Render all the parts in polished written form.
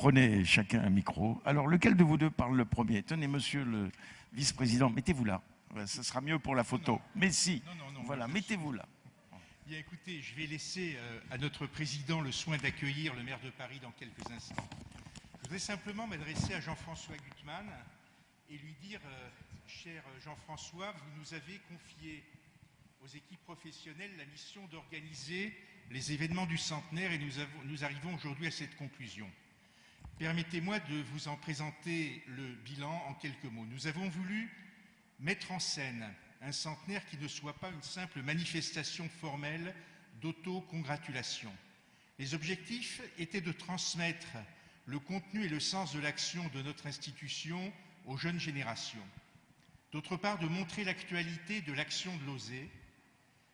prenez chacun un micro. Alors, lequel de vous deux parle le premier? Tenez, monsieur le vice-président, mettez-vous là. Ça sera mieux pour la photo. Non. Mais si, Non, voilà, mettez-vous là. Bien, écoutez, je vais laisser à notre président le soin d'accueillir le maire de Paris dans quelques instants. Je voudrais simplement m'adresser à Jean-François Gutmann et lui dire, cher Jean-François, vous nous avez confié aux équipes professionnelles la mission d'organiser les événements du centenaire et nous arrivons aujourd'hui à cette conclusion. Permettez-moi de vous en présenter le bilan en quelques mots. Nous avons voulu mettre en scène un centenaire qui ne soit pas une simple manifestation formelle d'auto-congratulation. Les objectifs étaient de transmettre le contenu et le sens de l'action de notre institution aux jeunes générations. D'autre part, de montrer l'actualité de l'action de l'OSE,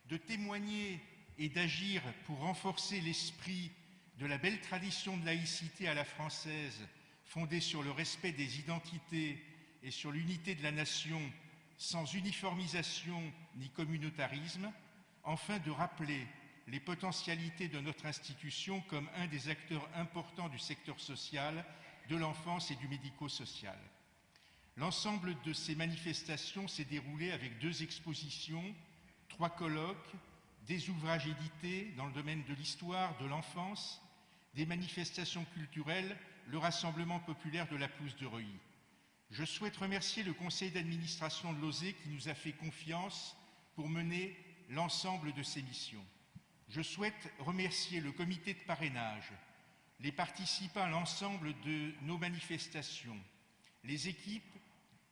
de témoigner et d'agir pour renforcer l'esprit de la belle tradition de laïcité à la française, fondée sur le respect des identités et sur l'unité de la nation, sans uniformisation ni communautarisme, enfin de rappeler les potentialités de notre institution comme un des acteurs importants du secteur social, de l'enfance et du médico-social. L'ensemble de ces manifestations s'est déroulé avec 2 expositions, 3 colloques, des ouvrages édités dans le domaine de l'histoire, de l'enfance, des manifestations culturelles, le rassemblement populaire de la Pelouse de Reuilly. Je souhaite remercier le conseil d'administration de l'OSE qui nous a fait confiance pour mener l'ensemble de ces missions. Je souhaite remercier le comité de parrainage, les participants à l'ensemble de nos manifestations, les équipes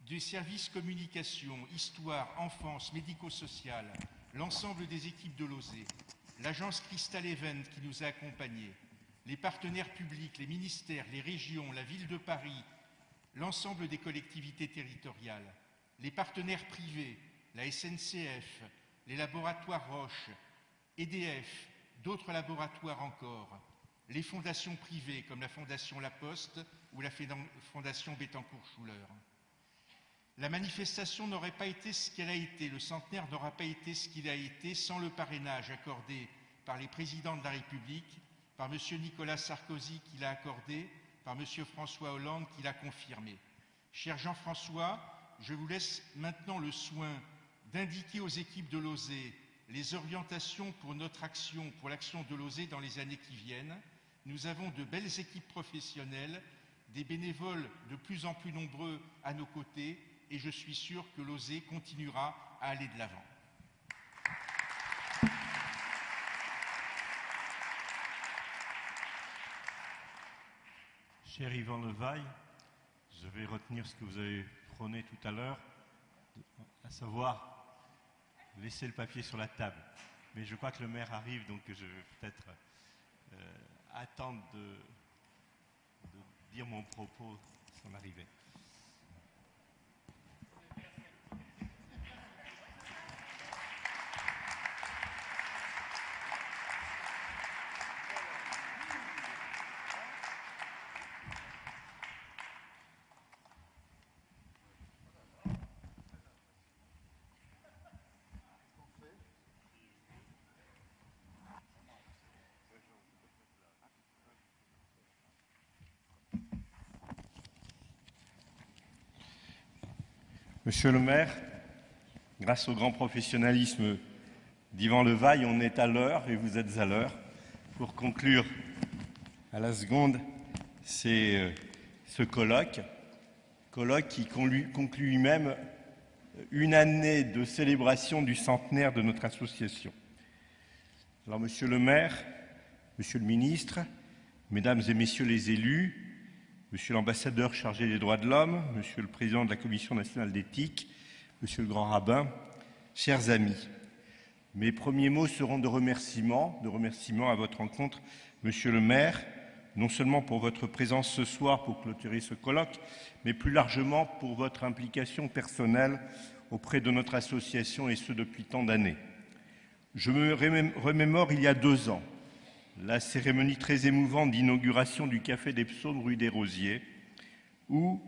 des services communication, histoire, enfance, médico-social, l'ensemble des équipes de l'OSE, l'agence Crystal Event qui nous a accompagnés, les partenaires publics, les ministères, les régions, la ville de Paris, l'ensemble des collectivités territoriales, les partenaires privés, la SNCF, les laboratoires Roche, EDF, d'autres laboratoires encore, les fondations privées comme la Fondation La Poste ou la Fondation Bettencourt-Schuller. La manifestation n'aurait pas été ce qu'elle a été, le centenaire n'aura pas été ce qu'il a été sans le parrainage accordé par les présidents de la République, par M. Nicolas Sarkozy qui l'a accordé, par M. François Hollande qui l'a confirmé. Cher Jean-François, je vous laisse maintenant le soin d'indiquer aux équipes de l'OSE les orientations pour notre action, pour l'action de l'OSE dans les années qui viennent. Nous avons de belles équipes professionnelles, des bénévoles de plus en plus nombreux à nos côtés et je suis sûr que l'OSE continuera à aller de l'avant. Cher Yvan Levaille, je vais retenir ce que vous avez prôné tout à l'heure, à savoir laisser le papier sur la table. Mais je crois que le maire arrive, donc je vais peut-être attendre de dire mon propos à son arrivée. Monsieur le maire, grâce au grand professionnalisme d'Yvan Levaille, on est à l'heure et vous êtes à l'heure pour conclure à la seconde ce colloque qui conclut lui-même une année de célébration du centenaire de notre association. Alors, monsieur le maire, monsieur le ministre, mesdames et messieurs les élus, monsieur l'ambassadeur chargé des droits de l'homme, monsieur le président de la Commission nationale d'éthique, monsieur le grand rabbin, chers amis, mes premiers mots seront de remerciement à votre rencontre, monsieur le maire, non seulement pour votre présence ce soir pour clôturer ce colloque, mais plus largement pour votre implication personnelle auprès de notre association et ce depuis tant d'années. Je me remémore il y a 2 ans, la cérémonie très émouvante d'inauguration du Café des Psaumes rue des Rosiers, où,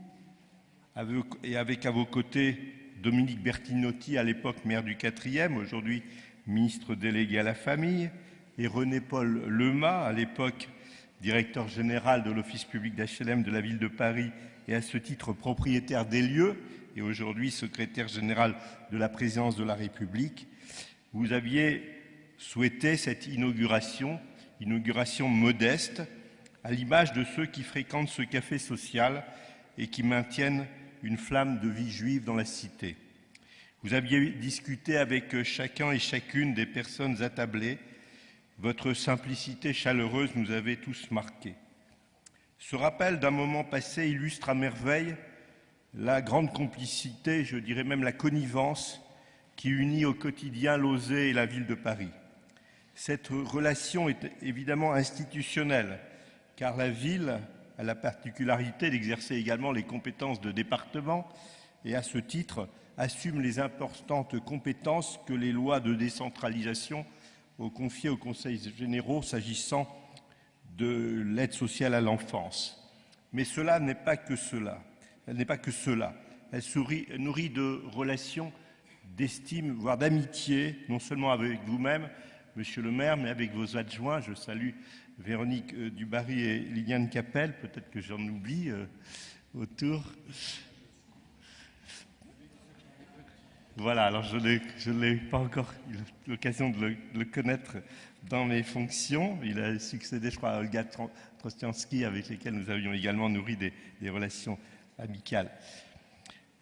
avec à vos côtés Dominique Bertinotti, à l'époque maire du 4e, aujourd'hui ministre délégué à la famille, et René-Paul Lemas, à l'époque directeur général de l'Office public d'HLM de la ville de Paris et à ce titre propriétaire des lieux et aujourd'hui secrétaire général de la présidence de la République, vous aviez souhaité cette inauguration modeste, à l'image de ceux qui fréquentent ce café social et qui maintiennent une flamme de vie juive dans la cité. Vous aviez discuté avec chacun et chacune des personnes attablées. Votre simplicité chaleureuse nous avait tous marqués. Ce rappel d'un moment passé illustre à merveille la grande complicité, je dirais même la connivence, qui unit au quotidien l'Ozé et la ville de Paris. Cette relation est évidemment institutionnelle, car la ville a la particularité d'exercer également les compétences de département et à ce titre assume les importantes compétences que les lois de décentralisation ont confiées aux conseils généraux s'agissant de l'aide sociale à l'enfance. Mais cela n'est pas que cela. Elle n'est pas que cela. Elle nourrit de relations d'estime, voire d'amitié, non seulement avec vous-même, Monsieur le maire, mais avec vos adjoints. Je salue Véronique Dubarry et Liliane Capel, peut-être que j'en oublie autour. Voilà, alors je n'ai pas encore eu l'occasion de le connaître dans mes fonctions. Il a succédé, je crois, à Olga Trostiansky, avec lesquels nous avions également nourri des relations amicales.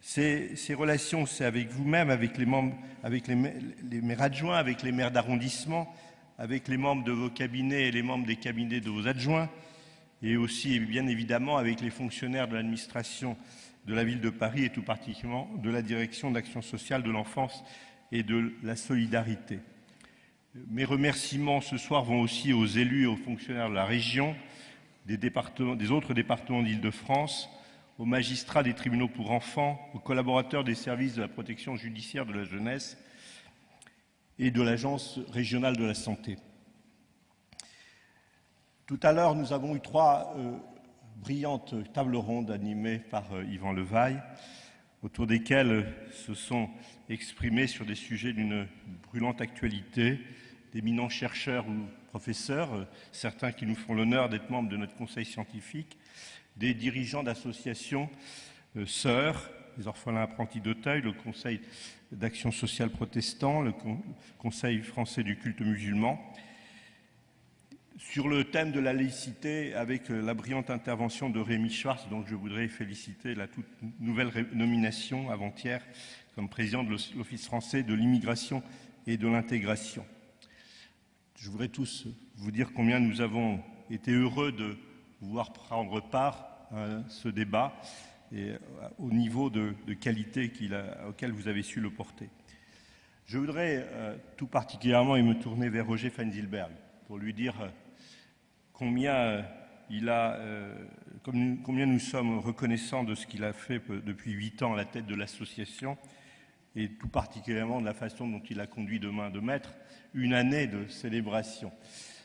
Ces relations, c'est avec vous-même, avec les membres, avec les maires adjoints, avec les maires d'arrondissement, avec les membres de vos cabinets et les membres des cabinets de vos adjoints, et aussi, bien évidemment, avec les fonctionnaires de l'administration de la ville de Paris et tout particulièrement de la direction d'action sociale de l'enfance et de la solidarité. Mes remerciements ce soir vont aussi aux élus et aux fonctionnaires de la région, des autres départements d'Île-de-France, aux magistrats des tribunaux pour enfants, aux collaborateurs des services de la protection judiciaire de la jeunesse et de l'Agence régionale de la santé. Tout à l'heure, nous avons eu trois brillantes tables rondes animées par Yvan Levaille, autour desquelles se sont exprimés sur des sujets d'une brûlante actualité d'éminents chercheurs ou professeurs, certains qui nous font l'honneur d'être membres de notre conseil scientifique, des dirigeants d'associations sœurs, les orphelins apprentis d'Auteuil, le Conseil d'action sociale protestant, le Conseil français du culte musulman, sur le thème de la laïcité avec la brillante intervention de Rémi Schwartz, dont je voudrais féliciter la toute nouvelle nomination avant-hier comme président de l'Office français de l'immigration et de l'intégration. Je voudrais tous vous dire combien nous avons été heureux de pouvoir prendre part à ce débat et au niveau de qualité auquel vous avez su le porter. Je voudrais tout particulièrement me tourner vers Roger Feinzilberg pour lui dire combien nous sommes reconnaissants de ce qu'il a fait depuis 8 ans à la tête de l'association et tout particulièrement de la façon dont il a conduit de main de maître une année de célébration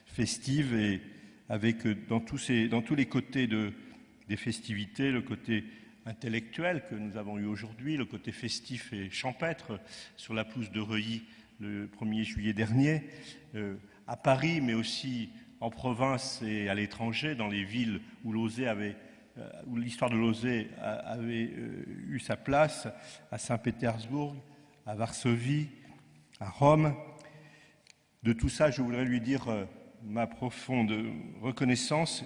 festive et avec dans tous les côtés des festivités, le côté intellectuel que nous avons eu aujourd'hui, le côté festif et champêtre sur la pelouse de Reuilly le 1er juillet dernier, à Paris, mais aussi en province et à l'étranger, dans les villes où l'histoire de l'Ozé avait eu sa place, à Saint-Pétersbourg, à Varsovie, à Rome. De tout ça, je voudrais lui dire ma profonde reconnaissance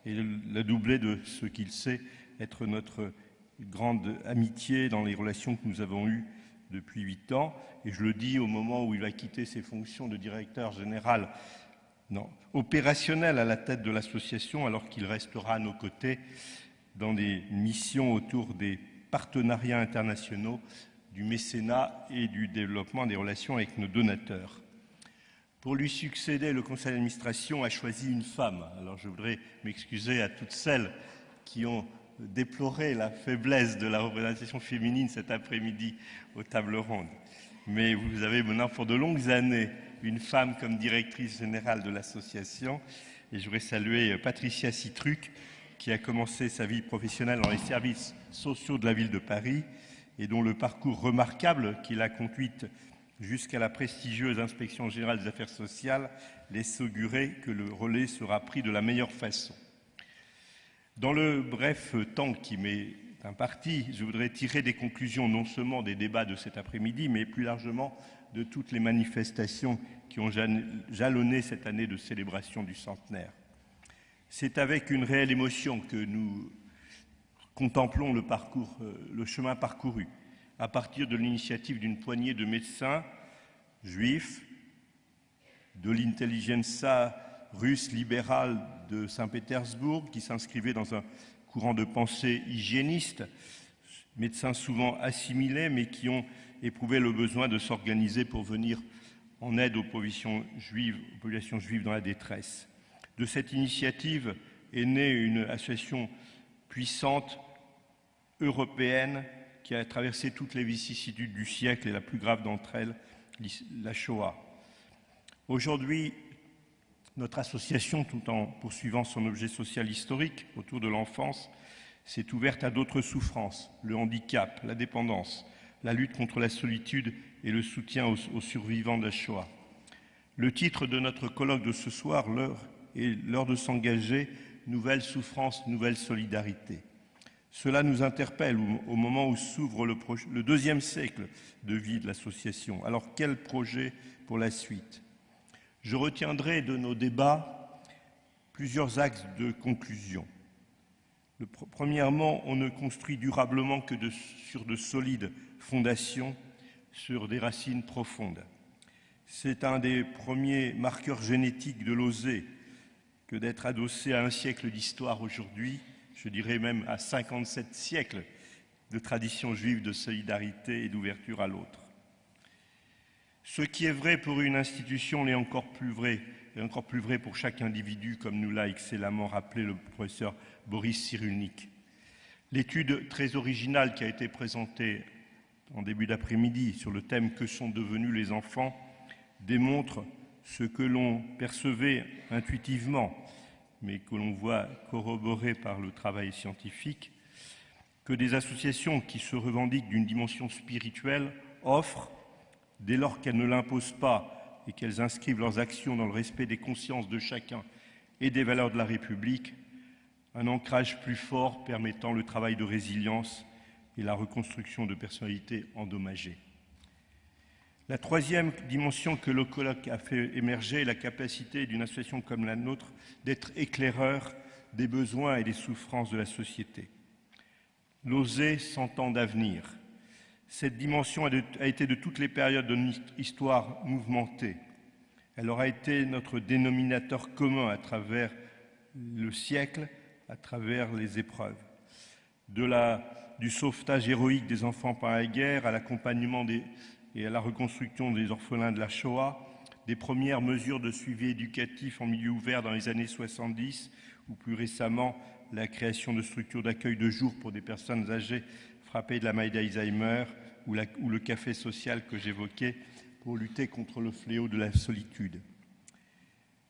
et la doubler de ce qu'il sait être notre grande amitié dans les relations que nous avons eues depuis 8 ans. Et je le dis au moment où il va quitter ses fonctions de directeur général opérationnel à la tête de l'association, alors qu'il restera à nos côtés dans des missions autour des partenariats internationaux, du mécénat et du développement des relations avec nos donateurs. Pour lui succéder, le conseil d'administration a choisi une femme. Alors je voudrais m'excuser à toutes celles qui ont déploré la faiblesse de la représentation féminine cet après-midi aux tables rondes. Mais vous avez maintenant pour de longues années une femme comme directrice générale de l'association. Et je voudrais saluer Patricia Citruc, qui a commencé sa vie professionnelle dans les services sociaux de la ville de Paris et dont le parcours remarquable qu'il a conduite jusqu'à la prestigieuse Inspection générale des affaires sociales, laisse augurer que le relais sera pris de la meilleure façon. Dans le bref temps qui m'est imparti, je voudrais tirer des conclusions non seulement des débats de cet après-midi, mais plus largement de toutes les manifestations qui ont jalonné cette année de célébration du centenaire. C'est avec une réelle émotion que nous contemplons le chemin parcouru à partir de l'initiative d'une poignée de médecins juifs, de l'intelligentsia russe libérale de Saint-Pétersbourg, qui s'inscrivait dans un courant de pensée hygiéniste, médecins souvent assimilés, mais qui ont éprouvé le besoin de s'organiser pour venir en aide aux populations juives dans la détresse. De cette initiative est née une association puissante européenne qui a traversé toutes les vicissitudes du siècle et la plus grave d'entre elles, la Shoah. Aujourd'hui, notre association, tout en poursuivant son objet social historique autour de l'enfance, s'est ouverte à d'autres souffrances, le handicap, la dépendance, la lutte contre la solitude et le soutien aux survivants de la Shoah. Le titre de notre colloque de ce soir, l'heure de s'engager, nouvelle souffrance, nouvelle solidarité. Cela nous interpelle au moment où s'ouvre le deuxième siècle de vie de l'association. Alors, quel projet pour la suite? Je retiendrai de nos débats plusieurs axes de conclusion. Premièrement, on ne construit durablement que sur de solides fondations, sur des racines profondes. C'est un des premiers marqueurs génétiques de l'oser que d'être adossé à un siècle d'histoire aujourd'hui, je dirais même à 57 siècles de tradition juive de solidarité et d'ouverture à l'autre. Ce qui est vrai pour une institution est encore plus vrai pour chaque individu, comme nous l'a excellemment rappelé le professeur Boris Cyrulnik. L'étude très originale qui a été présentée en début d'après-midi sur le thème « Que sont devenus les enfants ?» démontre ce que l'on percevait intuitivement, mais que l'on voit corroboré par le travail scientifique, que des associations qui se revendiquent d'une dimension spirituelle offrent, dès lors qu'elles ne l'imposent pas et qu'elles inscrivent leurs actions dans le respect des consciences de chacun et des valeurs de la République, un ancrage plus fort permettant le travail de résilience et la reconstruction de personnalités endommagées. La troisième dimension que le colloque a fait émerger est la capacité d'une association comme la nôtre d'être éclaireur des besoins et des souffrances de la société. L'oser 100 ans d'avenir. Cette dimension a été de toutes les périodes de notre histoire mouvementée. Elle aura été notre dénominateur commun à travers le siècle, à travers les épreuves. Du sauvetage héroïque des enfants par la guerre à l'accompagnement et à la reconstruction des orphelins de la Shoah, des premières mesures de suivi éducatif en milieu ouvert dans les années 70, ou plus récemment la création de structures d'accueil de jour pour des personnes âgées frappées de la maladie d'Alzheimer, ou le café social que j'évoquais pour lutter contre le fléau de la solitude.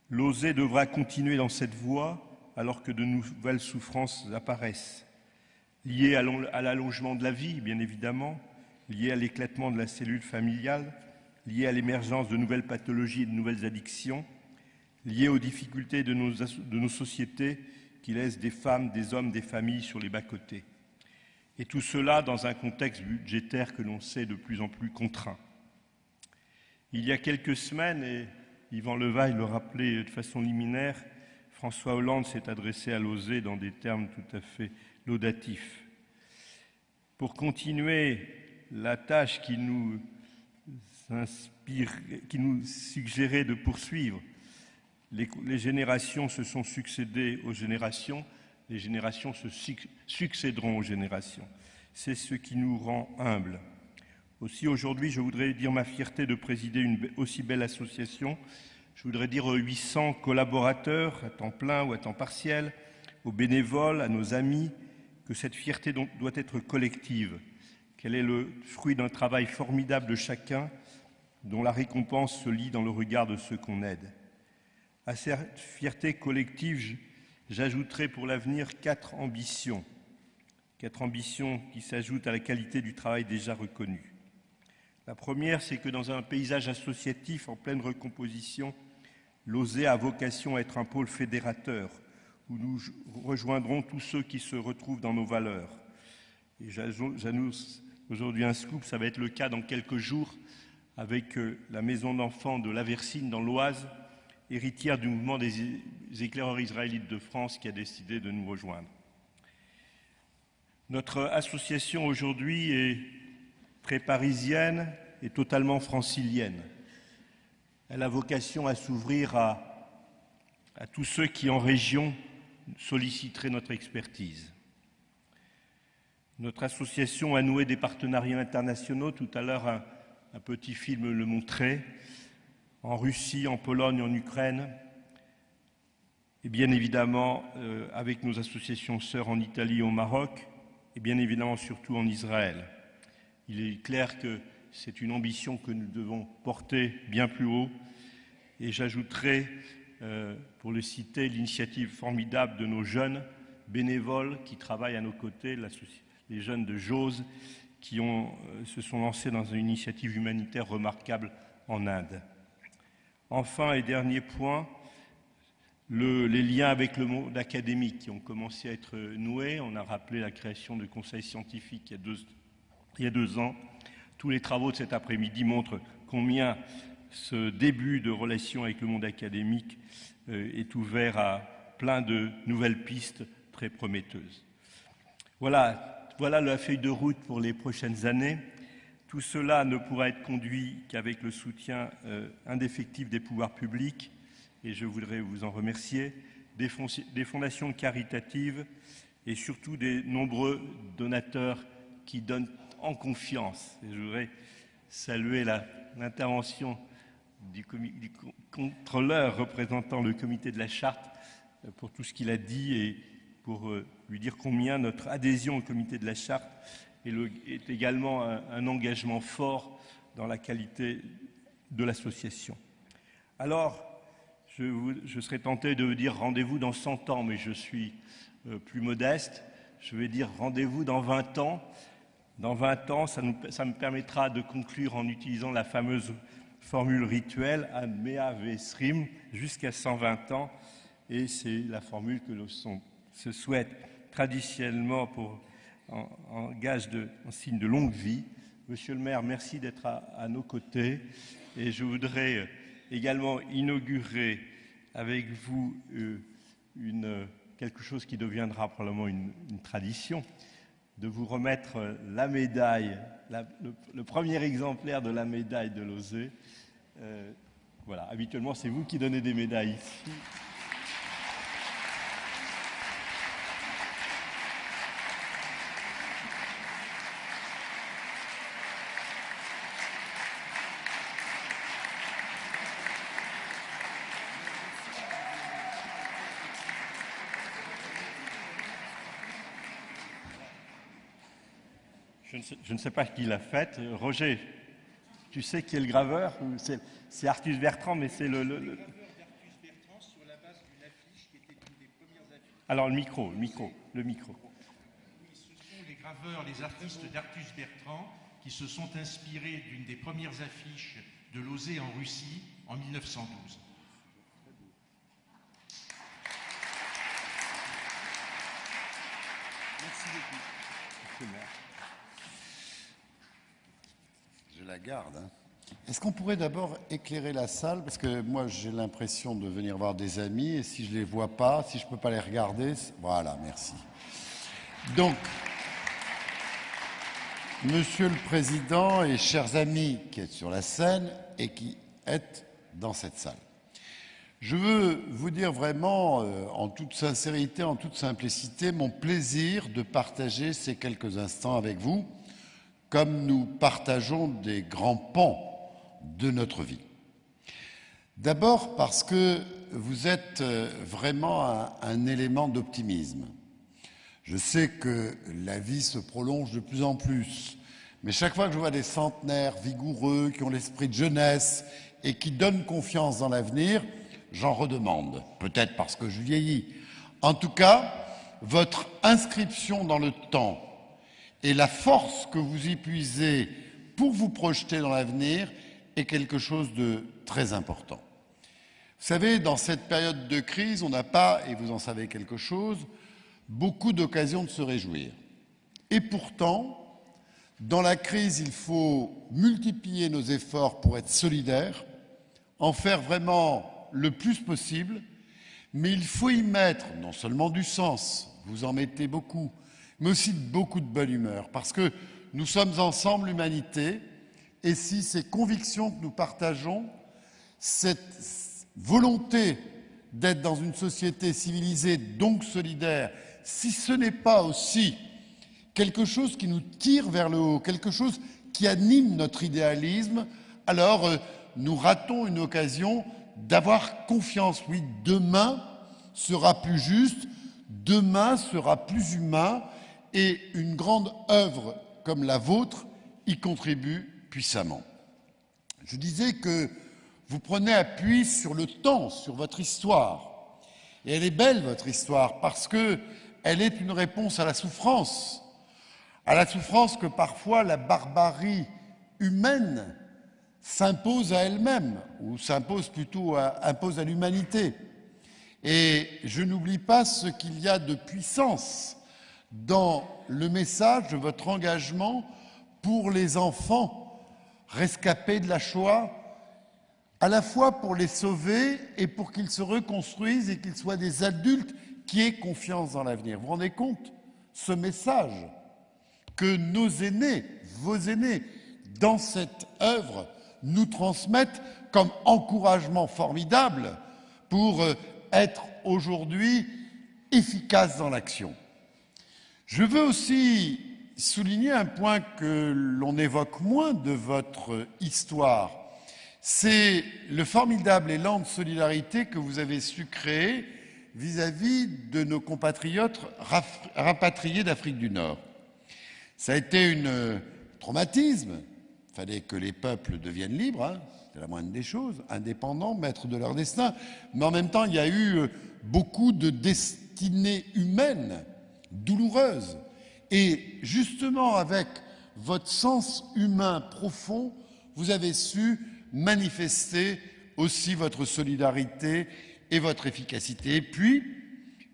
L'oser devra continuer dans cette voie alors que de nouvelles souffrances apparaissent, liées à l'allongement de la vie, bien évidemment, liées à l'éclatement de la cellule familiale, liées à l'émergence de nouvelles pathologies et de nouvelles addictions, liées aux difficultés de nos sociétés qui laissent des femmes, des hommes, des familles sur les bas-côtés. Et tout cela dans un contexte budgétaire que l'on sait de plus en plus contraint. Il y a quelques semaines, et Yvan Levaille le rappelait de façon liminaire, François Hollande s'est adressé à l'OSE dans des termes tout à fait laudatifs. Pour continuer la tâche qui nous suggérait de poursuivre, les générations se sont succédées aux générations, les générations se succéderont aux générations. C'est ce qui nous rend humbles. Aussi, aujourd'hui, je voudrais dire ma fierté de présider une aussi belle association. Je voudrais dire aux 800 collaborateurs, à temps plein ou à temps partiel, aux bénévoles, à nos amis, que cette fierté doit être collective, qu'elle est le fruit d'un travail formidable de chacun, dont la récompense se lit dans le regard de ceux qu'on aide. À cette fierté collective, j'ajouterai pour l'avenir 4 ambitions qui s'ajoutent à la qualité du travail déjà reconnu. La première, c'est que dans un paysage associatif en pleine recomposition, l'OSE a vocation à être un pôle fédérateur, où nous rejoindrons tous ceux qui se retrouvent dans nos valeurs. Et j'annonce aujourd'hui un scoop, ça va être le cas dans quelques jours, avec la maison d'enfants de Laversine dans l'Oise, héritière du mouvement des éclaireurs israélites de France qui a décidé de nous rejoindre. Notre association aujourd'hui est très parisienne et totalement francilienne. Elle a vocation à s'ouvrir à tous ceux qui en région solliciteraient notre expertise. Notre association a noué des partenariats internationaux. Tout à l'heure, un petit film le montrait, en Russie, en Pologne, en Ukraine, et bien évidemment avec nos associations sœurs en Italie et au Maroc, et bien évidemment surtout en Israël. Il est clair que c'est une ambition que nous devons porter bien plus haut, et j'ajouterai, pour le citer, l'initiative formidable de nos jeunes bénévoles qui travaillent à nos côtés, les jeunes de Jose, qui se sont lancés dans une initiative humanitaire remarquable en Inde. Enfin, et dernier point, les liens avec le monde académique qui ont commencé à être noués. On a rappelé la création de conseils scientifiques il y a 2 ans. Tous les travaux de cet après-midi montrent combien ce début de relation avec le monde académique est ouvert à plein de nouvelles pistes très prometteuses. Voilà la feuille de route pour les prochaines années. Tout cela ne pourra être conduit qu'avec le soutien indéfectible des pouvoirs publics, et je voudrais vous en remercier, des fondations caritatives et surtout des nombreux donateurs qui donnent en confiance. Et je voudrais saluer l'intervention du contrôleur représentant le comité de la Charte pour tout ce qu'il a dit et pour lui dire combien notre adhésion au comité de la Charte est également un engagement fort dans la qualité de l'association. Alors, je serais tenté de dire rendez-vous dans 100 ans, mais je suis plus modeste. Je vais dire rendez-vous dans 20 ans. Dans 20 ans, ça me permettra de conclure en utilisant la fameuse formule rituelle Ad mea vesrim, jusqu'à 120 ans. Et c'est la formule que l'on se souhaite traditionnellement en signe de longue vie. Monsieur le maire, merci d'être à nos côtés. Et je voudrais également inaugurer avec vous quelque chose qui deviendra probablement une tradition, de vous remettre la médaille, le premier exemplaire de la médaille de l'OSE. Voilà, habituellement, c'est vous qui donnez des médailles ici. Je ne sais pas qui l'a faite. Roger, tu sais qui est le graveur? C'est Artus Bertrand, mais c'est le graveur d'Artus Bertrand sur la base d'une affiche qui était une des premières affiches. Alors le micro. Oui, ce sont les graveurs, les artistes d'Artus Bertrand qui se sont inspirés d'une des premières affiches de l'OSE en Russie en 1912. Merci beaucoup. Monsieur le maire. Je la garde. Est-ce qu'on pourrait d'abord éclairer la salle? Parce que moi, j'ai l'impression de venir voir des amis et si je ne les vois pas, si je ne peux pas les regarder... Voilà, merci. Donc, Monsieur le Président et chers amis qui êtes sur la scène et qui êtes dans cette salle, je veux vous dire vraiment, en toute sincérité, en toute simplicité, mon plaisir de partager ces quelques instants avec vous, comme nous partageons des grands pans de notre vie. D'abord parce que vous êtes vraiment un élément d'optimisme. Je sais que la vie se prolonge de plus en plus, mais chaque fois que je vois des centenaires vigoureux, qui ont l'esprit de jeunesse et qui donnent confiance dans l'avenir, j'en redemande, peut-être parce que je vieillis. En tout cas, votre inscription dans le temps et la force que vous y puisez pour vous projeter dans l'avenir est quelque chose de très important. Vous savez, dans cette période de crise, on n'a pas, et vous en savez quelque chose, beaucoup d'occasions de se réjouir. Et pourtant, dans la crise, il faut multiplier nos efforts pour être solidaires, en faire vraiment le plus possible, mais il faut y mettre non seulement du sens, vous en mettez beaucoup, mais aussi beaucoup de bonne humeur, parce que nous sommes ensemble l'humanité, et si ces convictions que nous partageons, cette volonté d'être dans une société civilisée, donc solidaire, si ce n'est pas aussi quelque chose qui nous tire vers le haut, quelque chose qui anime notre idéalisme, alors nous ratons une occasion d'avoir confiance. Oui, demain sera plus juste, demain sera plus humain, et une grande œuvre comme la vôtre y contribue puissamment. Je disais que vous prenez appui sur le temps, sur votre histoire. Et elle est belle, votre histoire, parce qu'elle est une réponse à la souffrance que parfois la barbarie humaine s'impose à elle-même, ou impose à l'humanité. Et je n'oublie pas ce qu'il y a de puissance dans le message de votre engagement pour les enfants rescapés de la Shoah, à la fois pour les sauver et pour qu'ils se reconstruisent et qu'ils soient des adultes qui aient confiance dans l'avenir. Vous vous rendez compte ce message que nos aînés, vos aînés, dans cette œuvre, nous transmettent comme encouragement formidable pour être aujourd'hui efficaces dans l'action. Je veux aussi souligner un point que l'on évoque moins de votre histoire. C'est le formidable élan de solidarité que vous avez su créer vis-à-vis de nos compatriotes rapatriés d'Afrique du Nord. Ça a été un traumatisme. Il fallait que les peuples deviennent libres, c'est la moindre des choses, indépendants, maîtres de leur destin. Mais en même temps, il y a eu beaucoup de destinées humaines douloureuses. Et justement, avec votre sens humain profond, vous avez su manifester aussi votre solidarité et votre efficacité. Et puis,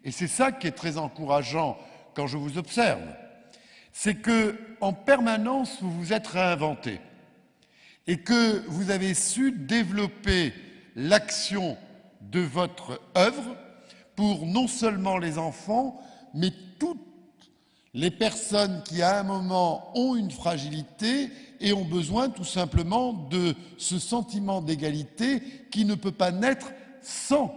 et c'est ça qui est très encourageant quand je vous observe, c'est que en permanence vous vous êtes réinventé et que vous avez su développer l'action de votre œuvre pour non seulement les enfants, mais toutes les personnes qui à un moment ont une fragilité et ont besoin tout simplement de ce sentiment d'égalité qui ne peut pas naître sans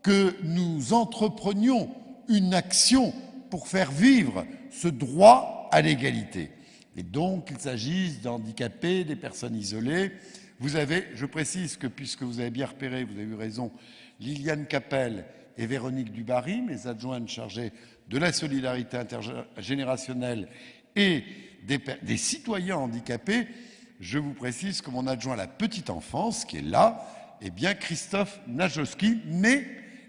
que nous entreprenions une action pour faire vivre ce droit à l'égalité. Et donc, qu'il s'agisse d'handicapés, des personnes isolées, vous avez, je précise que puisque vous avez bien repéré, vous avez eu raison, Liliane Capel et Véronique Dubarry, mes adjointes chargées de la solidarité intergénérationnelle et des citoyens handicapés, je vous précise que mon adjoint à la petite enfance, qui est là, est bien Christophe Najowski, mais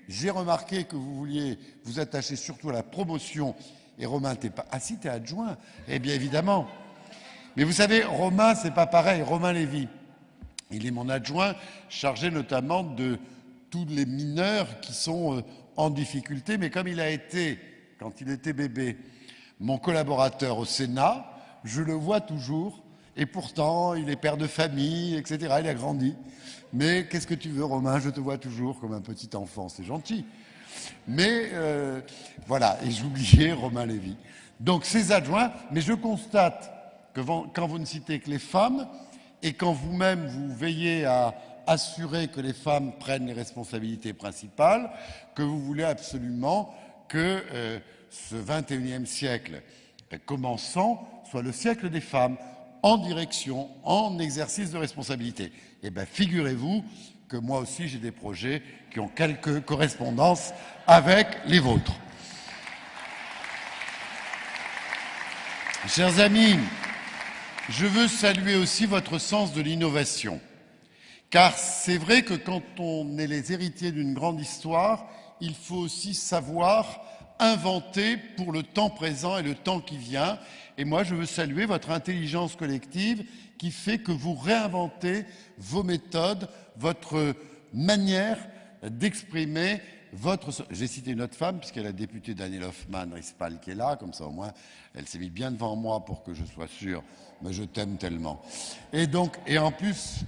j'ai remarqué que vous vouliez vous attacher surtout à la promotion, et Romain, t'es pas... Ah si, t'es adjoint, eh bien évidemment. Mais vous savez, Romain, c'est pas pareil, Romain Lévy, il est mon adjoint, chargé notamment de tous les mineurs qui sont en difficulté, mais comme il a été, quand il était bébé, mon collaborateur au Sénat, je le vois toujours, et pourtant, il est père de famille, etc., il a grandi. Mais qu'est-ce que tu veux, Romain? Je te vois toujours comme un petit enfant, c'est gentil. Mais voilà, et j'oubliais Romain Lévy. Donc ces adjoints, mais je constate que quand vous ne citez que les femmes, et quand vous-même vous veillez à assurer que les femmes prennent les responsabilités principales, que vous voulez absolument que ce 21e siècle commençant soit le siècle des femmes en direction, en exercice de responsabilité. Eh bien, figurez-vous que moi aussi j'ai des projets qui ont quelques correspondances avec les vôtres. Chers amis, je veux saluer aussi votre sens de l'innovation. Car c'est vrai que quand on est les héritiers d'une grande histoire, il faut aussi savoir inventer pour le temps présent et le temps qui vient. Et moi, je veux saluer votre intelligence collective qui fait que vous réinventez vos méthodes, votre manière d'exprimer votre... J'ai cité une autre femme, puisqu'elle est la députée Daniel Hoffmann-Rispal qui est là, comme ça au moins, elle s'est mise bien devant moi pour que je sois sûr, mais je t'aime tellement. Et donc, et en plus,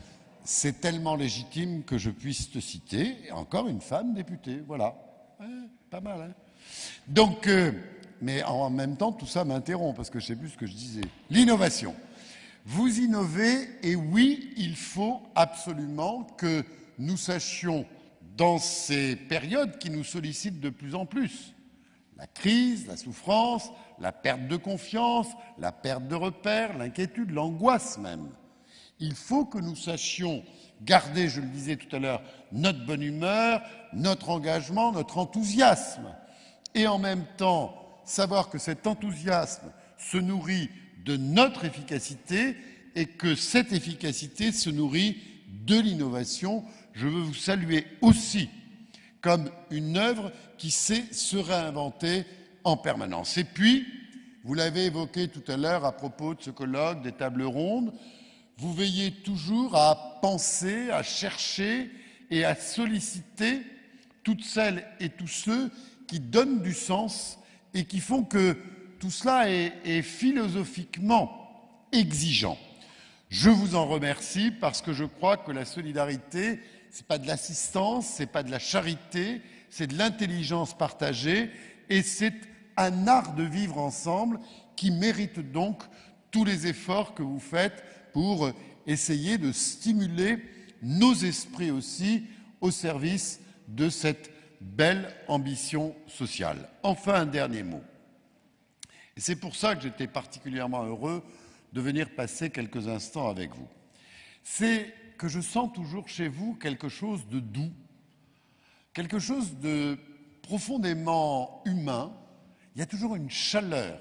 c'est tellement légitime que je puisse te citer, et encore une femme députée, voilà. Ouais, pas mal, hein. Donc, mais en même temps, tout ça m'interrompt, parce que je ne sais plus ce que je disais. L'innovation. Vous innovez, et oui, il faut absolument que nous sachions, dans ces périodes qui nous sollicitent de plus en plus, la crise, la souffrance, la perte de confiance, la perte de repères, l'inquiétude, l'angoisse même. Il faut que nous sachions garder, je le disais tout à l'heure, notre bonne humeur, notre engagement, notre enthousiasme. Et en même temps, savoir que cet enthousiasme se nourrit de notre efficacité et que cette efficacité se nourrit de l'innovation. Je veux vous saluer aussi comme une œuvre qui sait se réinventer en permanence. Et puis, vous l'avez évoqué tout à l'heure à propos de ce colloque, des tables rondes, vous veillez toujours à penser, à chercher et à solliciter toutes celles et tous ceux qui donnent du sens et qui font que tout cela est philosophiquement exigeant. Je vous en remercie parce que je crois que la solidarité, ce n'est pas de l'assistance, ce n'est pas de la charité, c'est de l'intelligence partagée et c'est un art de vivre ensemble qui mérite donc tous les efforts que vous faites pour essayer de stimuler nos esprits aussi au service de cette belle ambition sociale. Enfin, un dernier mot. Et c'est pour ça que j'étais particulièrement heureux de venir passer quelques instants avec vous. C'est que je sens toujours chez vous quelque chose de doux, quelque chose de profondément humain. Il y a toujours une chaleur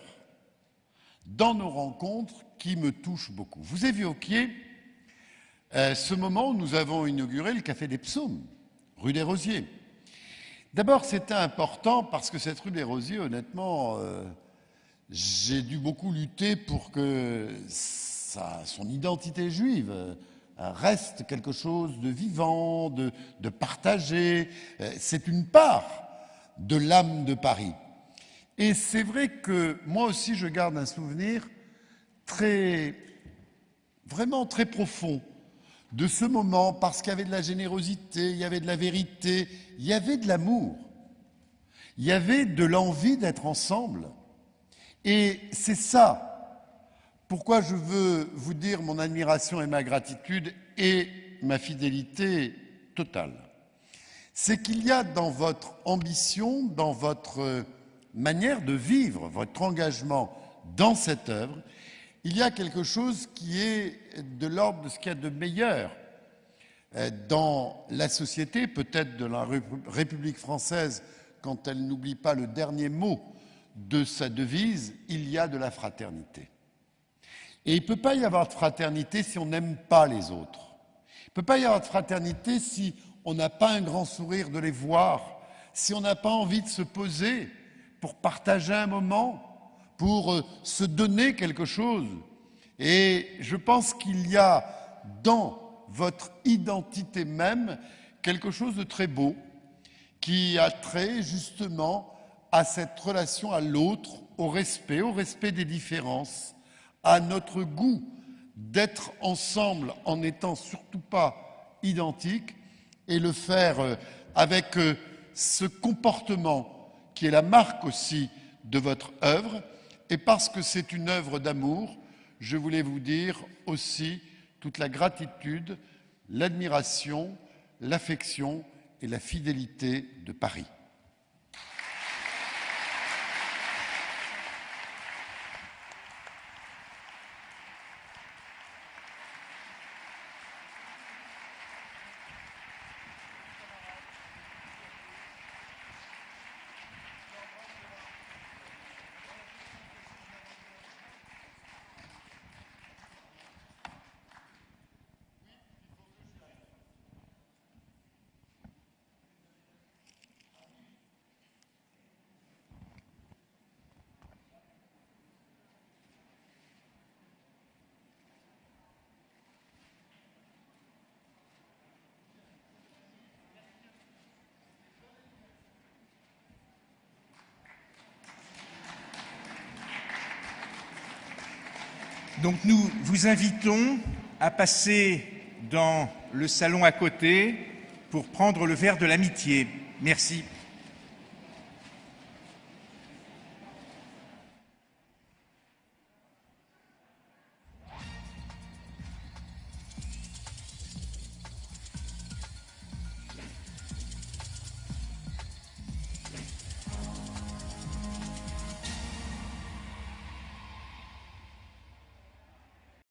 dans nos rencontres qui me touche beaucoup. Vous évoquiez ce moment où nous avons inauguré le Café des Psaumes, rue des Rosiers. D'abord, c'était important parce que cette rue des Rosiers, honnêtement, j'ai dû beaucoup lutter pour que son identité juive reste quelque chose de vivant, de partagé. C'est une part de l'âme de Paris. Et c'est vrai que moi aussi, je garde un souvenir vraiment très profond de ce moment, parce qu'il y avait de la générosité, il y avait de la vérité, il y avait de l'amour, il y avait de l'envie d'être ensemble. Et c'est ça pourquoi je veux vous dire mon admiration et ma gratitude et ma fidélité totale. C'est qu'il y a dans votre ambition, dans votre manière de vivre, votre engagement dans cette œuvre, il y a quelque chose qui est de l'ordre de ce qu'il y a de meilleur dans la société, peut-être de la République française, quand elle n'oublie pas le dernier mot de sa devise, il y a de la fraternité. Et il ne peut pas y avoir de fraternité si on n'aime pas les autres. Il ne peut pas y avoir de fraternité si on n'a pas un grand sourire de les voir, si on n'a pas envie de se poser pour partager un moment, pour se donner quelque chose. Et je pense qu'il y a dans votre identité même quelque chose de très beau qui a trait justement à cette relation à l'autre, au respect des différences, à notre goût d'être ensemble en n'étant surtout pas identiques et le faire avec ce comportement qui est la marque aussi de votre œuvre. Et parce que c'est une œuvre d'amour, je voulais vous dire aussi toute la gratitude, l'admiration, l'affection et la fidélité de Paris. Donc nous vous invitons à passer dans le salon à côté pour prendre le verre de l'amitié. Merci.